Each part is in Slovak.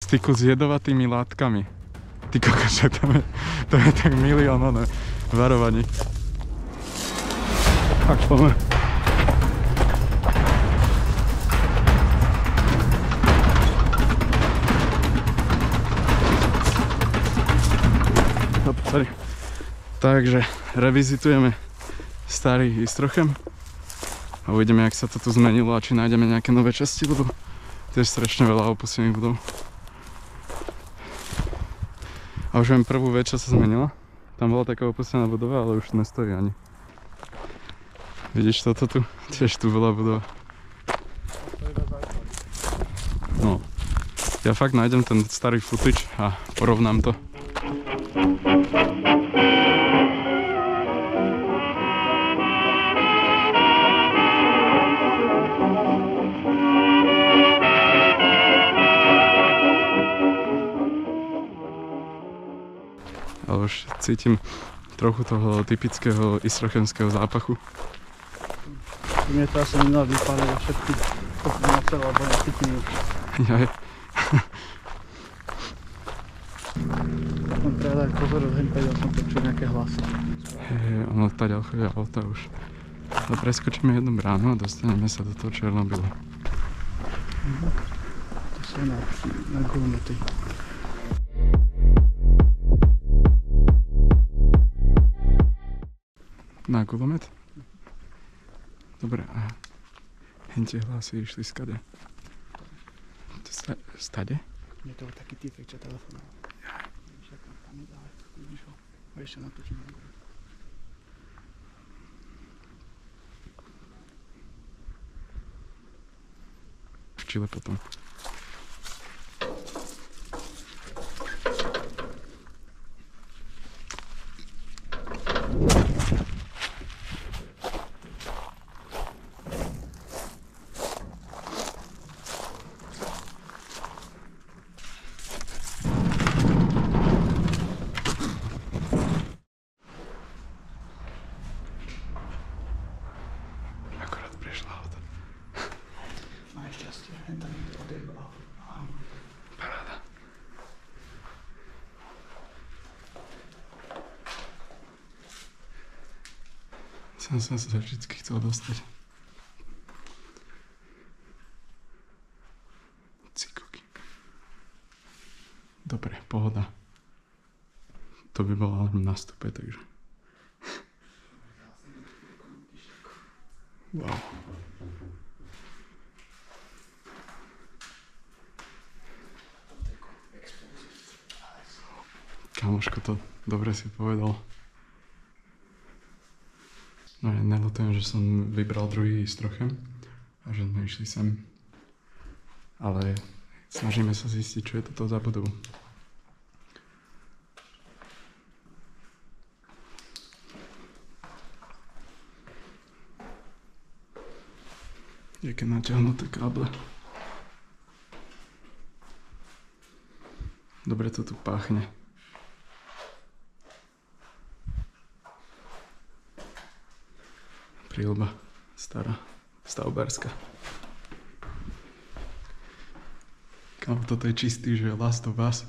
styku s jedovatými látkami. Ty kokože, to je tak milión varovaní. Tak poďme. Takže revizitujeme starý Istrochem a uvidíme, jak sa to tu zmenilo a či nájdeme nejaké nové časti, lebo tiež strašne veľa opustených budov. A už viem prvú vec, čo sa zmenila. Tam bola taká opustená budova, ale už nestojí ani. Vidíš toto tu? Tiež tu bola budova. No. Ja fakt nájdem ten starý footage a porovnám to. Ale už cítim trochu toho typického istrochenského zápachu. Mne to asi minulé vypálené všetky kopy na celé, alebo necítim už. Jaj. Som treba dať pozor, zhentajil som počul nejaké hlasy. Ono taďal chodia auta už. Ale preskočíme jednu bránu a dostaneme sa do toho Černobylu. To sú na gulmety. Na gulomet? Dobre, a hentie hlasy išli skade. Stade? Je to taký týpek, čo telefonoval. Jaj. Víš, ako tam je dále, vyšlo. A ešte natočím. V Čile potom. Som sa vždycky chcel dostať. Cikoky. Dobre, pohoda. To by bolo na stupe, takže. Wow. Kamoško, to dobre si povedal. No ja neľutujem, že som vybral druhý Istrochem a že sme išli sem. Ale snažíme sa zistiť, čo je toto za budovu. Jaké natiahnuté káble. Dobre to tu páchne. Príľba stará, stavbárska. Kámo, toto je čistý, že Last of Us.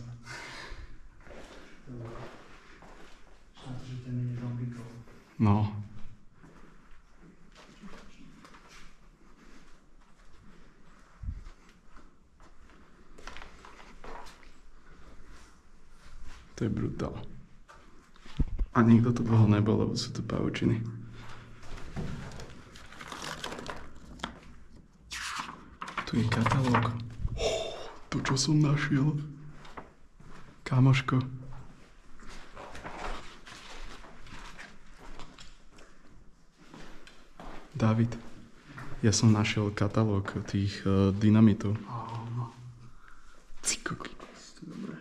No. To je brutál. A nikto tu dlho nebol, lebo sú tu pavučiny. Tu je katalóg. To, čo som našiel. Kamoško. David, ja som našiel katalóg tých dynamitov. Cikoky. Dobre.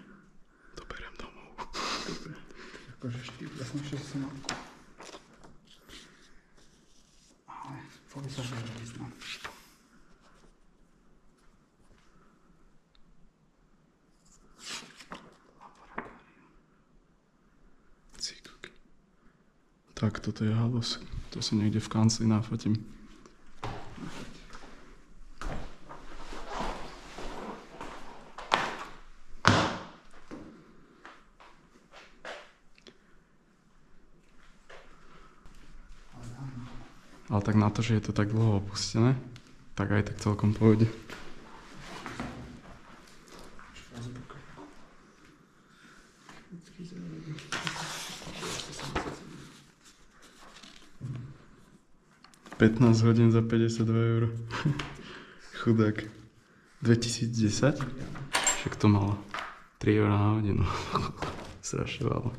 To beriem domov. Dobre. Akože štýl, ja som ešte si matku. Ale povie sa, že je význam. Tak, toto je halus. To si niekde v kancli nafotím. Ale tak na to, že je to tak dlho opustené, tak aj tak celkom pôjde. $15 hodín za 52 €. Chudák. 2010? Však to malo 3 € na hodinu. Strašne veľa.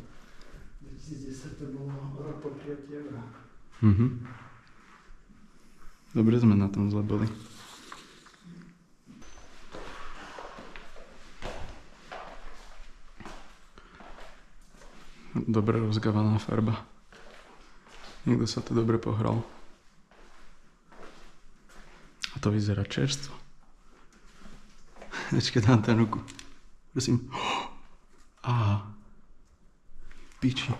2010 to bolo rok po 5 €. Dobre sme na tom zle boli. Dobre rozgávaná farba. Niekto sa tu dobre pohral. A to vyzerá čerstvo. Počkaj, dám ten ruku. Prosím. Piči.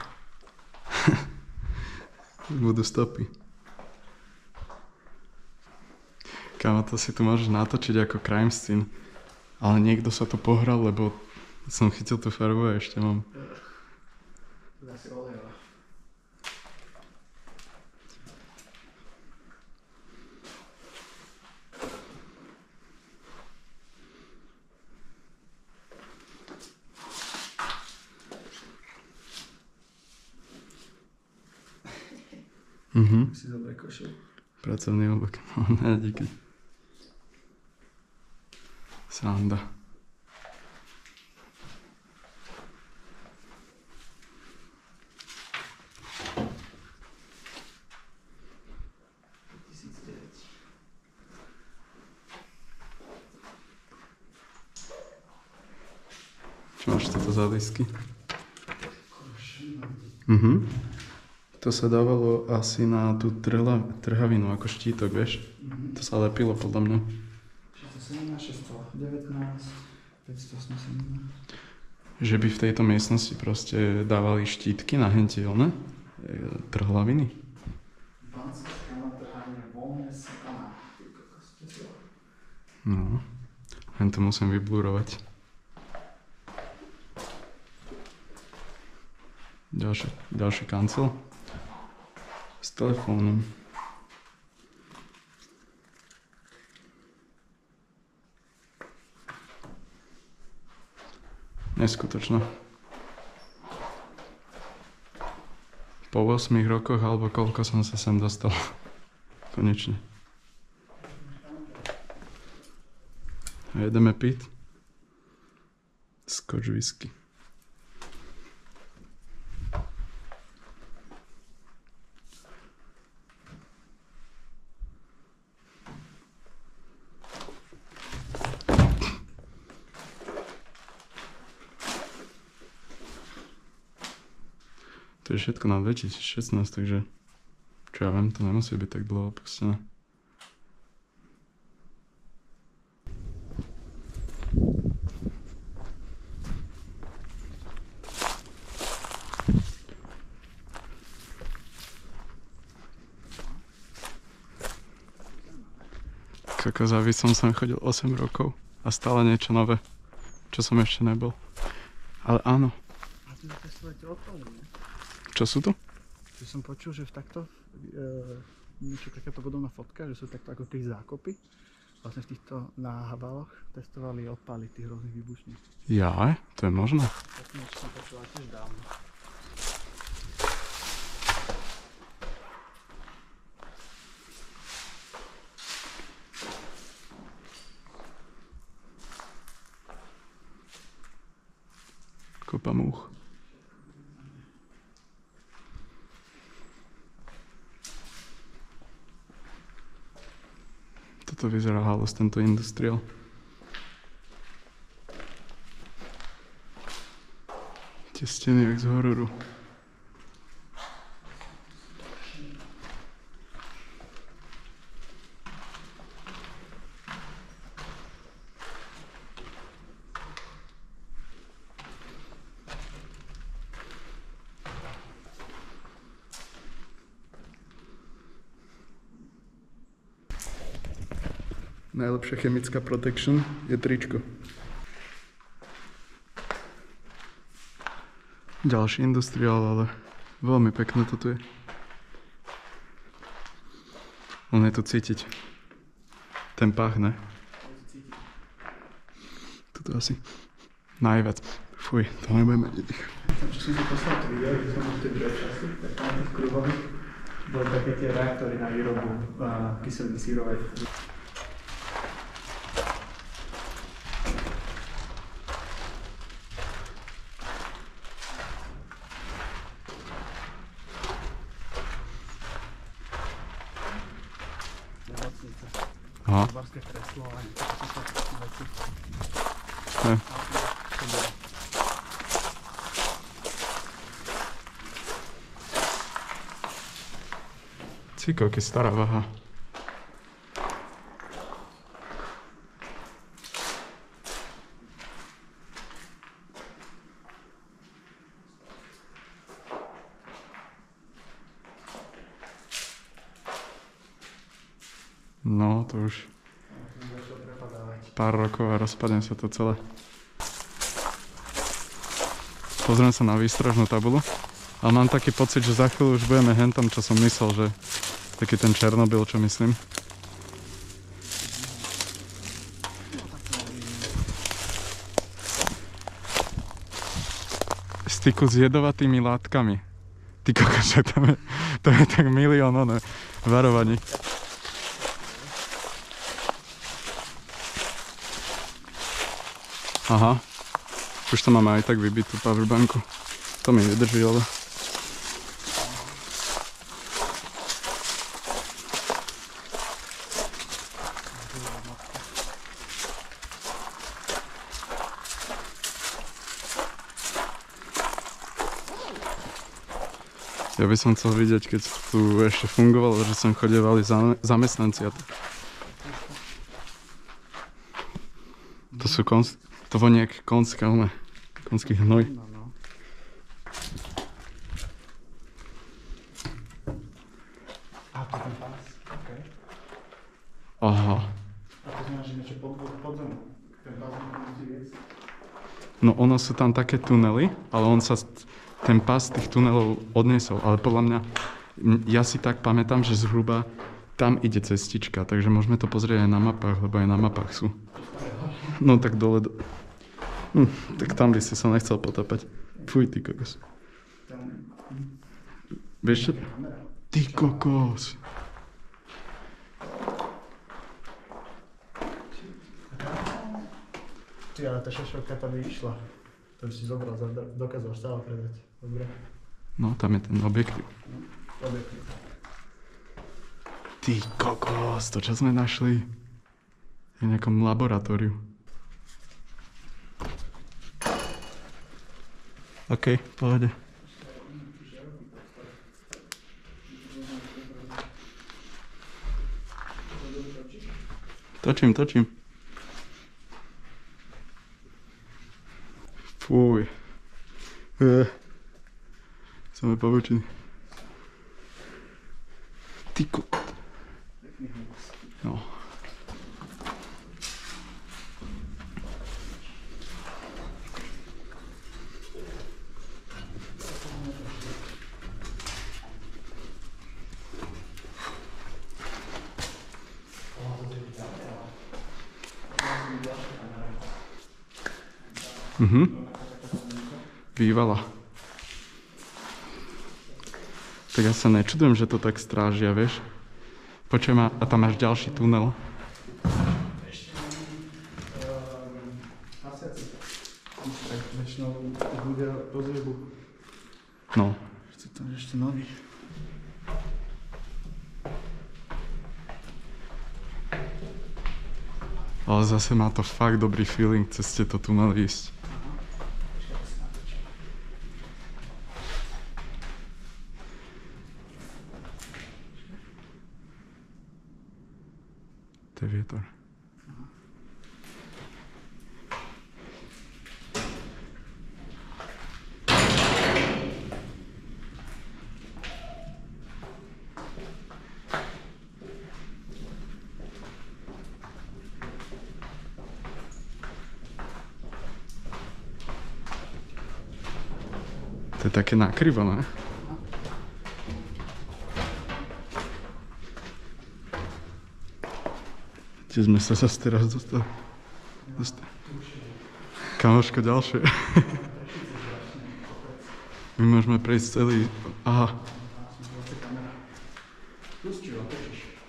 Budú stopy. Kámo, to si tu môžeš natočiť ako crime scene. Ale niekto sa tu pohral, lebo som chytil tú farbu a ešte mám. Asi olejová. Si dobre košel. Pracovný oblek. No, díky. Sranda. Čo máš toto za disky? To sa dávalo asi na tú trhavinu ako štítok, vieš? To sa lepilo podľa mňa. 617, 619, 581. Že by v tejto miestnosti proste dávali štítky na hentie, ne? Trhlaviny. No, len to musím vyblurovať. Ďalší kancel. S telefónom. Neskutočné. Po 8 rokoch, alebo koľko som sa sem dostal. Konečne. A jedeme piť. Scotch whisky. To je všetko na 2016, takže čo ja viem, to nemusí byť tak dlho opustené. Kokos, aby som sem chodil 8 rokov a stále niečo nové, čo som ešte nebol. Ale áno. A tu testovať odpady, ne? Čo sú tu? Že som počul, že v takto niečo takéto podobná fotka, že sú takto ako tie zákopy. Vlastne v týchto náhavaloch testovali odpaly tých rôznych výbušníc. Jaj, to je možné. Tak niečo som počul tiež dávno. Kopa múch. Toto vyzerá halos, tento industriál. Tie steny jak z hororu. Najlepšia chemická protection je tričko. Ďalší industriál, ale veľmi pekné toto je. On je tu cítiť. Ten pách, ne? Toto asi najviac. Fuj, to nebudeme vidieť. Čo som si poslal to video, kde som bol v tej druhej časti, tak tam na tých kruhových boli také tie reaktory na výrobu kyseliny sírovej. Aha. Barské kreslo a takéto veci. Ne. Cíko, aký stará váha. No, to už pár rokov a rozpadne sa to celé. Pozriem sa na výstražnú tabuľu a mám taký pocit, že za chvíľu už budeme hentam, čo som myslel, že taký ten Černobyl, čo myslím. Styku s jedovatými látkami. Ty kokože, to je tak milión varovaní. Aha, už to máme aj tak vybitú powerbanku. To mi vydrží, ale... Ja by som chcel vidieť, keď tu ešte fungovalo, že sem chodievali zamestnanci a tak. To sú to vonie jak konský hnoj. No. A to ten pás, okej. Aha. A to znamená, že niečo pod zemou. Ten pás musí viesť. No ono sú tam také tunely, ale ten pás tých tunelov odniesol, ale podľa mňa, ja si tak pamätám, že zhruba tam ide cestička, takže môžeme to pozrieť aj na mapách, lebo aj na mapách sú. No tak dole, tak tam by si sa nechcel potapať. Fuj, ty kokos. Vieš čo? Ty kokos. Ty, ale tá šašovka tam by išla. To by si zobral, dokázal stále predať. Dobre. No, tam je ten objektív. Objektív. Ty kokos, to čo sme našli? Je v nejakom laboratóriu. OK, pohode. Točím. Fuj. Som povučený. Ty kokot. No. Bývala. Tak ja sa nečudujem, že to tak strážia, vieš. Počujem, a tam máš ďalší tunel. Väčšinou bude rozjebu. No. Chce tam ešte nový. Ale zase má to fakt dobrý feeling cez tieto tunely ísť. To je vietor. To je také nakrivo, ne? Kde sme sa zase teraz dostali? Kamoško, ďalšie. My môžeme prejsť celý... Aha.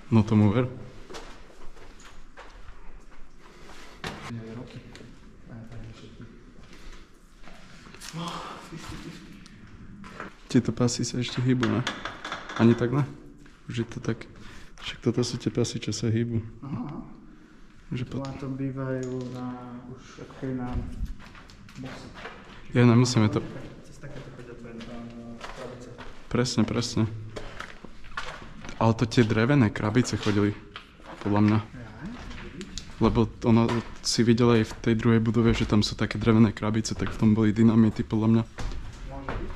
No tomu ver. Tieto pasy sa ešte hýbu, ne? Ani tak ne? Už je to tak... Však toto sú tie pasy, čo sa hýbu. Aha. Že Na to bývajú na... už ako keby na... boxe. Ja, nemusíme to... Cez takéto krabice. Presne, presne. Ale to tie drevené krabice chodili, podľa mňa. Lebo ono si videl aj v tej druhej budove, že tam sú také drevené krabice, tak v tom boli dynamity, podľa mňa. Môže byť.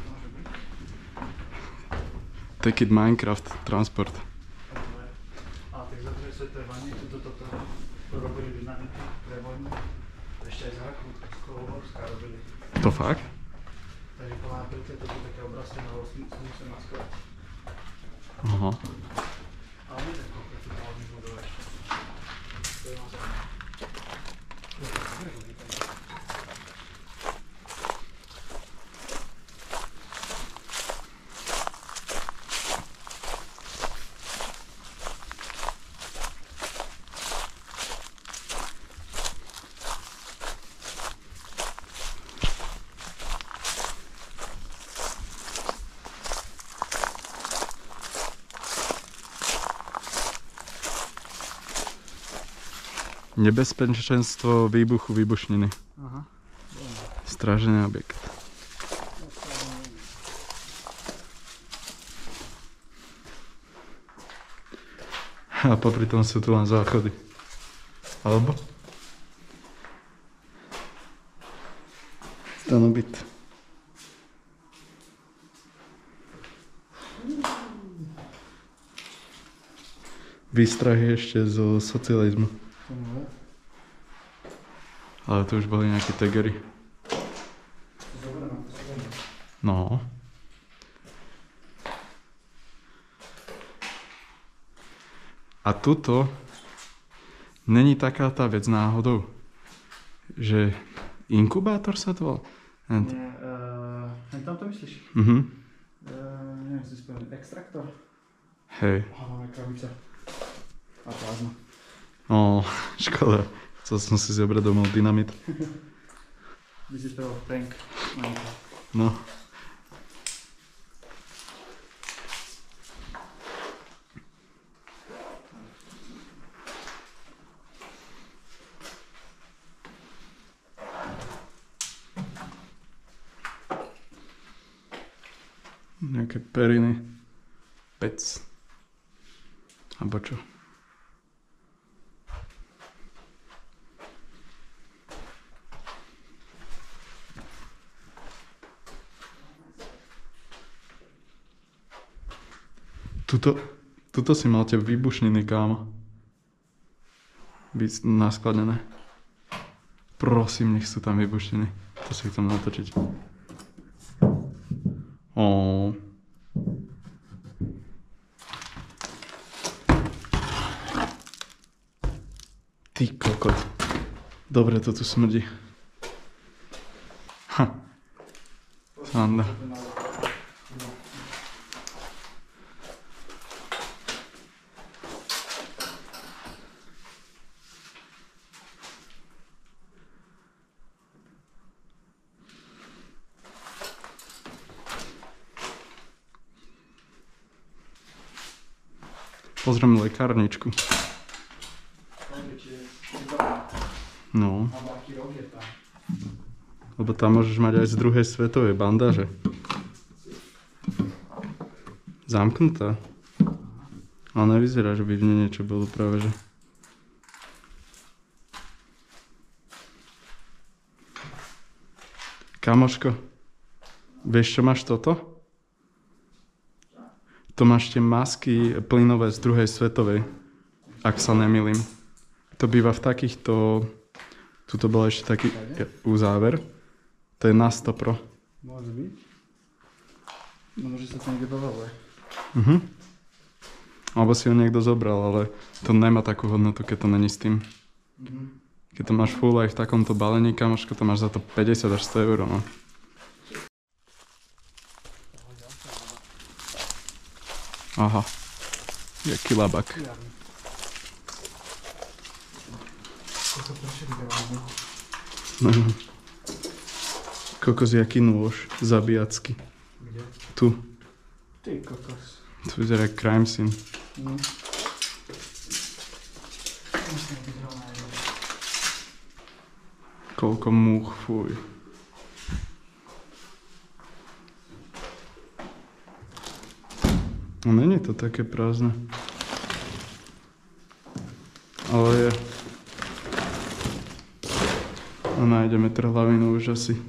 Take it Minecraft, transport. A tak za druhé svetové vojny toto robili dynamity pre vojnu. Ešte aj z Rakúsko-Uhorska robili. To fakt? Takže po nápilke to sú také obrázky na musím maskovať. Aha. Ale nie ten konkrétny pôvodný budov ešte. To je naozaj. Nebezpečenstvo výbuchu výbušniny. Aha. Strážený objekt. A popri tom sú tu len záchody. Alebo? Stanobyt. Výstrahy ešte zo socializmu. Ale to už boli nejaké tagery. No. A tuto není taká tá vec náhodou, že inkubátor sa to volá? Nie, tam to myslíš? Neviem si spomenúť, extraktor? Hej. Máme krabica. A plazma. Škoda. Chcel som si zobrať domov dynamit. By si spravil prank. No. Nejaké periny. Pec. Abo čo? Tuto si mal tie výbušniny, kámo. Naskladené. Prosím, nech sú tam výbušniny. To si chcem natočiť. Ty kokot. Dobre, to tu smrdí. Sanda. Pozriem lekárničku. No. Lebo tam môžeš mať aj z druhej svetovej bandáže. Zamknutá. Ale nevyzerá, že by v nej niečo bolo práve, že... Kamoško, vieš čo máš toto? To máš tie masky plynové z druhej svetovej, ak sa nemýlim. To býva v takýchto... Tuto bol ešte taký uzáver. To je na 100 Pro. Môže byť. No môže sa to niekde dovoluje. Alebo si ho niekto zobral, ale to nemá takú hodnotu, keď to není s tým. Keď to máš full aj v takomto balení, kamoško, to máš za to 50 až 100 eur, no. Aha. Jaký labak. Kokos, jaký nôž, zabíjacky. Kde? Tu. Ty kokos. Tu vyzerá crime scene. No. Musím byť rovná. Koľko múch, fuj. No není to také prázdne. Ale je. A nájdeme trhlavinu už asi.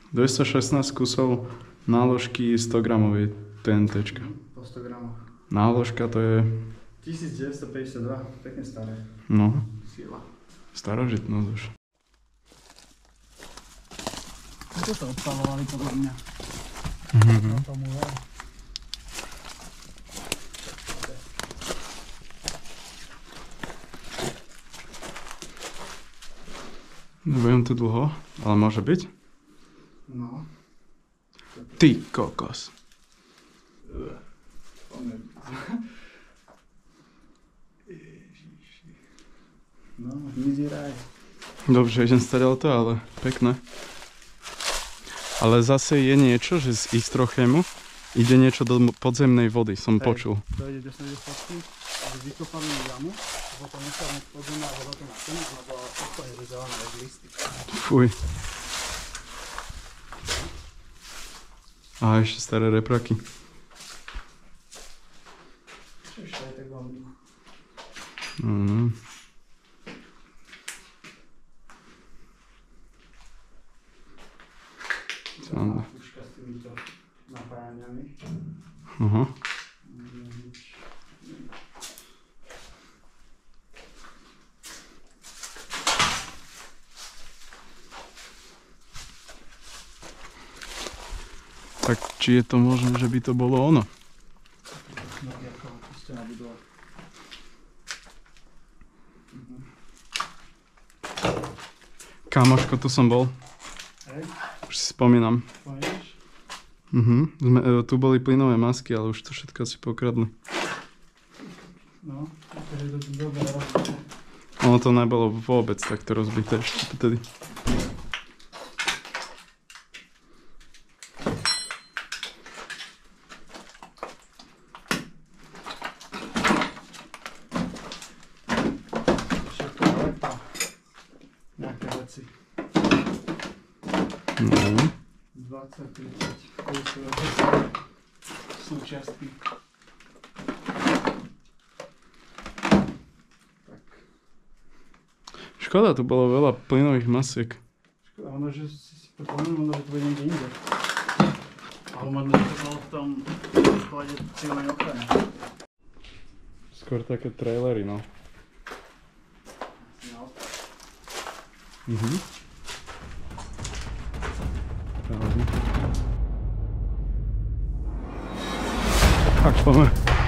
216 kusov náložky 100 gramovej TNTčka. Po 100 gramoch. Náložka to je... 1952, pekne staré. No, Sila. starožitnosť už. Ako to odpalovali podľa mňa? Mhm. Na tomu je. Nebudem tu dlho, ale môže byť. No. Ty kokos. Ježiši. No, vyzeraj. Dobre, idem stať to, ale pekné. Ale zase je niečo, že z Istrochému ide niečo do podzemnej vody, som počul. To ide 10 fotky, aby vykopali jamu, potom nechal nech podzemná voda to naplniť, lebo úplne vyzelené jak listy. Fuj. A ešte staré repraky. Čo ešte aj tak veľmi? Sranda. Puška s týmito napájaniami. Aha. Tak či je to možné, že by to bolo ono? No, ako pustená budova. Kámoško, tu som bol. Hej, Už si spomínam. spomínaš? Tu boli plynové masky, ale už to všetko si pokradli. No, takže to tu dobre rozbité. Ono to nebolo vôbec takto rozbité ešte vtedy. Všetko lepa. Nejaké veci. No. 20-30 kusov súčiastky. Tak. Škoda, tu bolo veľa plynových masiek. Škoda, ono, že si to pomenul, ono, že to bude niekde inde. Ale možno, že to bolo v tom sklade civilnej ochrany. Skôr také trailery, no. No. Tak, poďme.